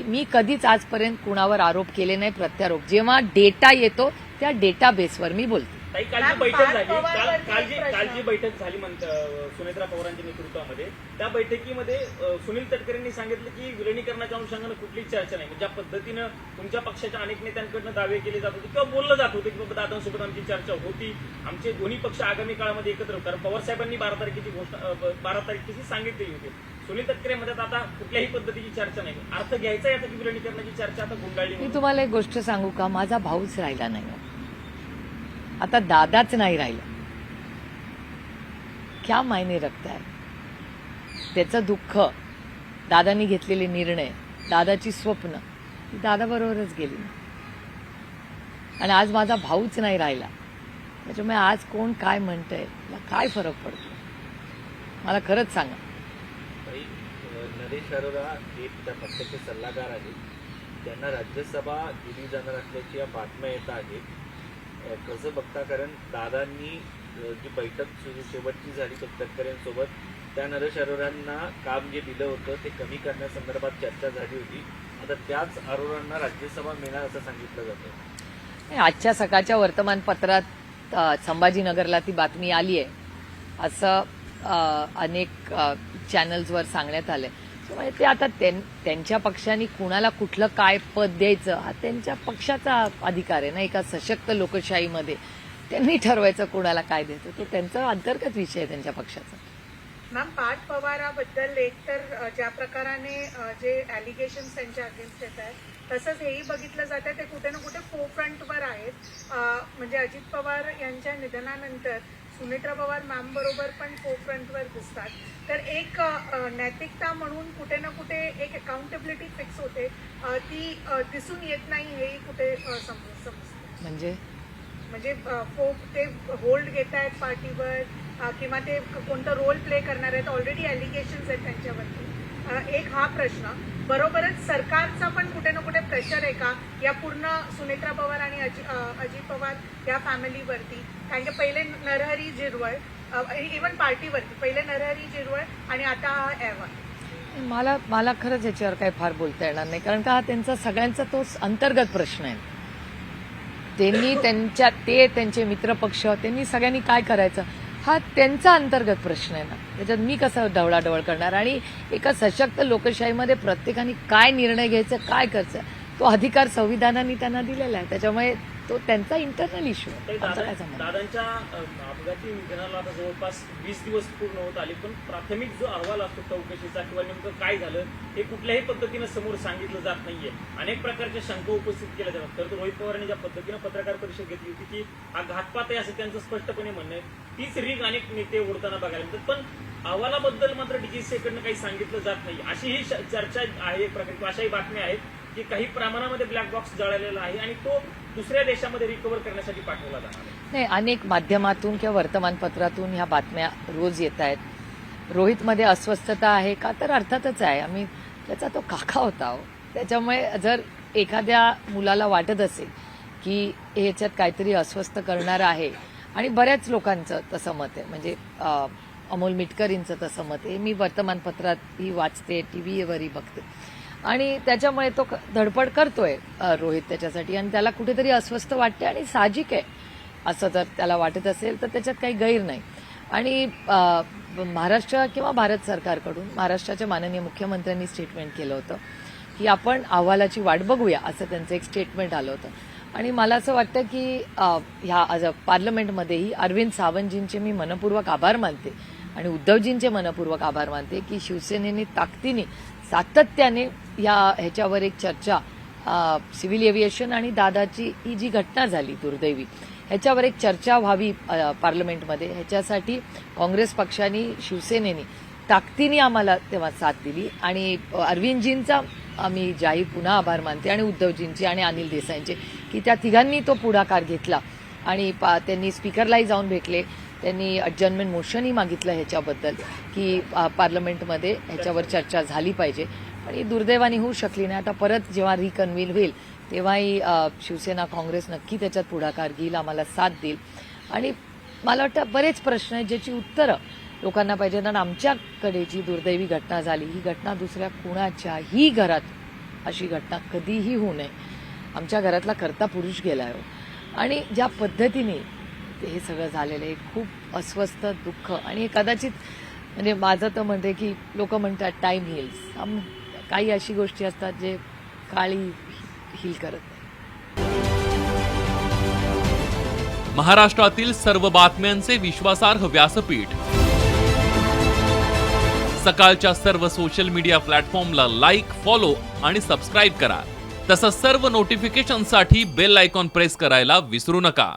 मी कधीच आजपर्यंत कुणावर आरोप केले नाही, प्रत्यारोप. जेव्हा डेटा येतो त्या डेटा बेसवर मी बोलते. ताई, काल जी बैठक झाली, काल जी बैठक झाली सुनेत्रा पवारांच्या नेतृत्वामध्ये, त्या बैठकीमध्ये सुनील तटकरेंनी सांगितलं की विलिनीकरणाच्या अनुषंगानं कुठलीच चर्चा नाही. ज्या पद्धतीनं तुमच्या पक्षाच्या अनेक नेत्यांकडून दावे केले जात होते किंवा बोललं जात होते की बाबा दादांसोबत आमची चर्चा होती, आमचे दोन्ही पक्ष आगामी काळामध्ये एकत्र होतात. कारण पवार साहेबांनी 12 तारखेची सांगितलेली होती. सुनील तटकरे म्हणतात आता कुठल्याही पद्धतीची चर्चा नाही. अर्थ घ्यायचा याचा की विलिनीकरणाची चर्चा आता गुंडाळली. मी तुम्हाला एक गोष्ट सांगू का, माझा भाऊच राहिला नाही, आता दादाच नाही राहिला. क्या मायने रखता है. त्याचं दुःख, दादांनी घेतलेले निर्णय, दादाची स्वप्न ती दादाबरोबरच गेली आणि आज माझा भाऊच नाही राहिला. त्याच्यामुळे आज कोण काय म्हणतंय मला काय फरक पडतो, मला खरंच सांगा. नरेश अरोरा हे त्या पक्षाचे सल्लागार आहेत, त्यांना राज्यसभा दिली जाणार असल्याची या बातम्या येत आहेत. कसं बघता, कारण दादांनी जी बैठक शेवटची झाली तटकरेंसोबत, त्या नरेश अरोरांना काम जे दिलं होतं ते कमी करण्यासंदर्भात चर्चा झाली होती. आता त्याच अरोरांना राज्यसभा मिळणार असं सांगितलं जातं. आजच्या सकाळच्या वर्तमानपत्रात संभाजीनगरला ती बातमी आली आहे असं अनेक चॅनल्सवर सांगण्यात आलंय. त्यामुळे ते आता त्यांच्या पक्षाने कुणाला कुठलं काय पद द्यायचं हा त्यांच्या पक्षाचा अधिकार आहे ना. एका सशक्त लोकशाहीमध्ये त्यांनी ठरवायचं कुणाला काय द्यायचं, तो त्यांचा अंतर्गत विषय आहे त्यांच्या पक्षाचा. मॅम, पार्थ पवाराबद्दल एक तर ज्या प्रकाराने जे अलिगेशन्स त्यांच्या अगेन्स्ट येत आहेत, तसंच हेही बघितलं जातं ते कुठे ना कुठे फोरफ्रंटवर आहेत. म्हणजे अजित पवार यांच्या निधनानंतर सुनेत्रा पवार मॅम बरोबर पण फोरफ्रंटवर दिसतात. तर एक नैतिकता म्हणून कुठे ना कुठे एक अकाउंटेबिलिटी फिक्स होते, ती दिसून येत नाही हेही कुठे समजतं. म्हणजे ते होल्ड घेत आहेत पार्टीवर किंवा ते कोणतं रोल प्ले करणार आहेत. ऑलरेडी अलिगेशन्स आहेत त्यांच्यावरती. एक हा प्रश्न, बरोबरच सरकारचा पण कुठे ना कुठे प्रेशर आहे का या पूर्ण सुनेत्रा पवार आणि अजित पवार या फॅमिलीवरती. कारण की पहिले नरहरी झिरवळ, इव्हन पार्टीवरती पहिले नरहरी झिरवळ आणि आता हा अहवाल. मला खरंच याच्यावर काही फार बोलता येणार नाही, कारण का हा त्यांचा सगळ्यांचा तो अंतर्गत प्रश्न आहे. त्यांचे मित्रपक्ष त्यांनी सगळ्यांनी काय करायचं हा त्यांचा अंतर्गत प्रश्न आहे ना. त्याच्यात मी कसं ढवळाढवळ करणार. आणि एका सशक्त लोकशाहीमध्ये प्रत्येकाने काय निर्णय घ्यायचा, काय करायचं, तो अधिकार संविधानाने त्यांना दिलेला आहे. त्याच्यामुळे तो त्यांचा इंटरनल इश्यू आहे. दादांच्या अपघाती निधनाला आता जवळपास 20 दिवस पूर्ण होत आले, पण प्राथमिक जो अहवाल असतो चौकशीचा किंवा नेमकं काय झालं हे कुठल्याही पद्धतीनं समोर सांगितलं जात नाहीये. अनेक प्रकारच्या शंका उपस्थित केल्या जातात. तर रोहित पवारांनी ज्या पद्धतीनं पत्रकार परिषद घेतली होती की हा घातपात आहे असं त्यांचं स्पष्टपणे म्हणणं आहे. तीच रीग अनेक नेते ओढताना बघायला मिळतात. पण अहवालाबद्दल मात्र डीजीसीकडनं काही सांगितलं जात नाही अशी ही चर्चा आहे. एक प्रकारे अशाही बातम्या आहेत की काही प्रमाणामध्ये ब्लॅक बॉक्स जळालेला आहे आणि तो दुसऱ्या देशामध्ये रिकव्हर करण्यासाठी पाठवला जाणार नाही. अनेक माध्यमातून किंवा वर्तमानपत्रातून ह्या बातम्या रोज येत आहेत. रोहितमध्ये अस्वस्थता आहे का, तर अर्थातच आहे. आम्ही त्याचा तो काका होता. त्याच्यामुळे जर एखाद्या मुलाला वाटत असेल की ह्याच्यात काहीतरी अस्वस्थ करणारं आहे, आणि बऱ्याच लोकांचं तसं मत आहे, म्हणजे अमोल मिटकरींचं तसं मत आहे. मी वर्तमानपत्रातही वाचते, टीव्हीवरही बघते, आणि त्याच्यामुळे तो धडपड करतोय रोहित त्याच्यासाठी, आणि त्याला कुठेतरी अस्वस्थ वाटते आणि साहजिक आहे. असं जर त्याला वाटत असेल तर त्याच्यात काही गैर नाही. आणि महाराष्ट्र किंवा भारत सरकारकडून महाराष्ट्राच्या माननीय मुख्यमंत्र्यांनी स्टेटमेंट केलं होतं की आपण अहवालाची वाट बघूया, असं त्यांचं एक स्टेटमेंट आलं होतं. आणि मला असं वाटतं की ह्या पार्लमेंटमध्येही अरविंद सावंतजींचे मी मनपूर्वक आभार मानते आणि उद्धवजींचे मनपूर्वक आभार मानते की शिवसेनेने ताकदीने सातत्याने ह्याच्यावर एक चर्चा, सिव्हिल एव्हिएशन आणि दादाची ही जी घटना झाली दुर्दैवी, ह्याच्यावर एक चर्चा व्हावी पार्लमेंटमध्ये. ह्याच्यासाठी काँग्रेस पक्षाने, शिवसेनेने ताकदीने आम्हाला तेव्हा साथ दिली. आणि अरविंदजींचा आम्ही जाहीर पुन्हा आभार मानते, आणि उद्धवजींचे आणि अनिल देसाईंचे, की त्या तिघांनी तो पुढाकार घेतला. आणि त्यांनी स्पीकरलाही जाऊन भेटले, त्यांनी अडजर्नमेंट मोशनही मागितलं ह्याच्याबद्दल की पार्लमेंटमध्ये ह्याच्यावर चर्चा झाली पाहिजे. आणि दुर्दैवाने होऊ शकली नाही. आता परत जेव्हा रिकन्व्हीन होईल तेव्हाही शिवसेना, काँग्रेस नक्की त्याच्यात पुढाकार घेईल, आम्हाला साथ देईल. आणि मला वाटतं बरेच प्रश्न आहेत ज्याची उत्तरं लोकांना पाहिजे. कारण आमच्याकडे जी दुर्दैवी घटना झाली, ही घटना दुसऱ्या कुणाच्याही घरात अशी घटना कधीही होऊ नये. आमच्या घरातला कर्ता पुरुष गेला आहे आणि ज्या पद्धतीने हे सगळं झालेलं आहे खूप अस्वस्थ दुःख आणि हे कदाचित म्हणजे माझं तर म्हणते की लोक म्हणतात टाईम हिल्स. काही अशी गोष्टी असतात जे काळी हील करत नाही. महाराष्ट्रातील सर्व बातम्यांचे विश्वासार्ह व्यासपीठ सकाळच्या सर्व सोशल मीडिया प्लॅटफॉर्मला लाईक, फॉलो आणि सबस्क्राईब करा. तसंच सर्व नोटिफिकेशनसाठी बेल आयकॉन प्रेस करायला विसरू नका.